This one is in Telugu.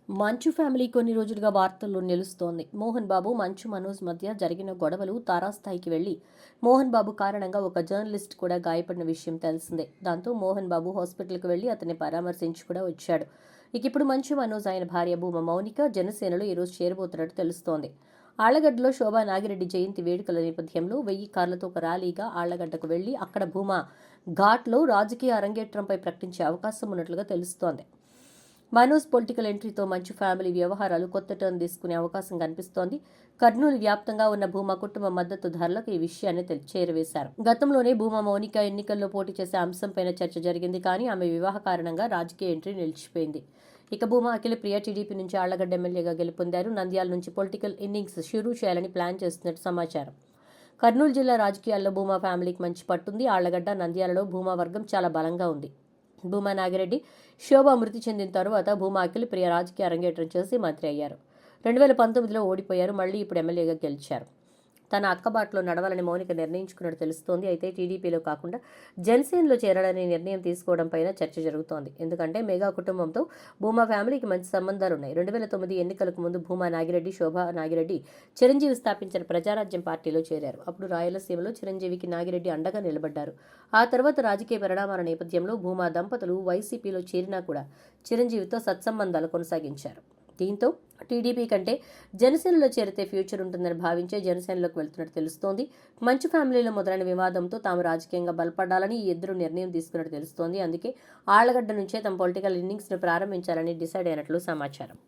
మంచు ఫ్యామిలీ కొన్ని రోజులుగా వార్తల్లో నిలుస్తోంది. మోహన్ బాబు, మంచు మనోజ్ మధ్య జరిగిన గొడవలు తారాస్థాయికి వెళ్లి మోహన్ బాబు కారణంగా ఒక జర్నలిస్ట్ కూడా గాయపడిన విషయం తెలిసిందే. దాంతో మోహన్ బాబు హాస్పిటల్కి వెళ్లి అతన్ని పరామర్శించి కూడా వచ్చాడు. ఇప్పుడు మంచు మనోజ్ ఆయన భార్య భూమా మౌనిక జనసేనలో ఈరోజు చేరబోతున్నట్టు తెలుస్తోంది. ఆళ్లగడ్డలో శోభా నాగిరెడ్డి జయంతి వేడుకల నేపథ్యంలో 1000 కార్లతో ఒక ర్యాలీగా ఆళ్లగడ్డకు వెళ్లి అక్కడ భూమా ఘాట్లో రాజకీయ అరంగేట్రంపై ప్రకటించే అవకాశం ఉన్నట్లుగా తెలుస్తోంది. మనోజ్ పొలిటికల్ ఎంట్రీతో మంచు ఫ్యామిలీ వ్యవహారాలు కొత్త టర్న్ తీసుకునే అవకాశం కనిపిస్తోంది. కర్నూలు వ్యాప్తంగా ఉన్న భూమా కుటుంబ మద్దతుదారులకు ఈ విషయాన్ని చేరవేశారు. గతంలోనే భూమా మౌనిక ఎన్నికల్లో పోటీ చేసే అంశంపైన చర్చ జరిగింది, కానీ ఆమె వివాహ కారణంగా రాజకీయ ఎంట్రీ నిలిచిపోయింది. ఇక భూమా అఖిలప్రియ టీడీపీ నుంచి ఆళ్లగడ్డ ఎమ్మెల్యేగా గెలుపొందారు. నంద్యాల నుంచి పొలిటికల్ ఇన్నింగ్స్ షురూ చేయాలని ప్లాన్ చేస్తున్నట్టు సమాచారం. కర్నూలు జిల్లా రాజకీయాల్లో భూమా ఫ్యామిలీకి మంచి పట్టుంది. ఆళ్లగడ్డ, నంద్యాలలో భూమా వర్గం చాలా బలంగా ఉంది. భూమా నాగిరెడ్డి, శోభ మృతి చెందిన తరువాత భూమా అఖిలప్రియ రాజకీయ అరంగేట్రం చేసి మంత్రి అయ్యారు. 2019లో ఓడిపోయారు. మళ్లీ ఇప్పుడు ఎమ్మెల్యేగా గెలిచారు. తన అక్కబాటలో నడవాలని మౌనిక నిర్ణయించుకున్నట్టు తెలుస్తోంది. అయితే టీడీపీలో కాకుండా జనసేనలో చేరాలని నిర్ణయం తీసుకోవడంపైన చర్చ జరుగుతోంది. ఎందుకంటే మెగా కుటుంబంతో భూమా ఫ్యామిలీకి మంచి సంబంధాలున్నాయి. 2009 ఎన్నికలకు ముందు భూమా నాగిరెడ్డి, శోభా నాగిరెడ్డి చిరంజీవి స్థాపించిన ప్రజారాజ్యం పార్టీలో చేరారు. అప్పుడు రాయలసీమలో చిరంజీవికి నాగిరెడ్డి అండగా నిలబడ్డారు. ఆ తర్వాత రాజకీయ పరిణామాల నేపథ్యంలో భూమా దంపతులు వైసీపీలో చేరినా కూడా చిరంజీవితో సత్సంబంధాలు కొనసాగించారు. దీంతో టీడీపీ కంటే జనసేనలో చేరితే ఫ్యూచర్ ఉంటుందని భావించే జనసేనలోకి వెళ్తున్నట్టు తెలుస్తోంది. మంచు ఫ్యామిలీలో మొదలైన వివాదంతో తాము రాజకీయంగా బలపడాలని ఈ ఇద్దరు నిర్ణయం తీసుకున్నట్టు తెలుస్తోంది. అందుకే ఆళ్లగడ్డ నుంచే తమ పొలిటికల్ ఇన్నింగ్స్ను ప్రారంభించాలని డిసైడ్ అయినట్లు సమాచారం.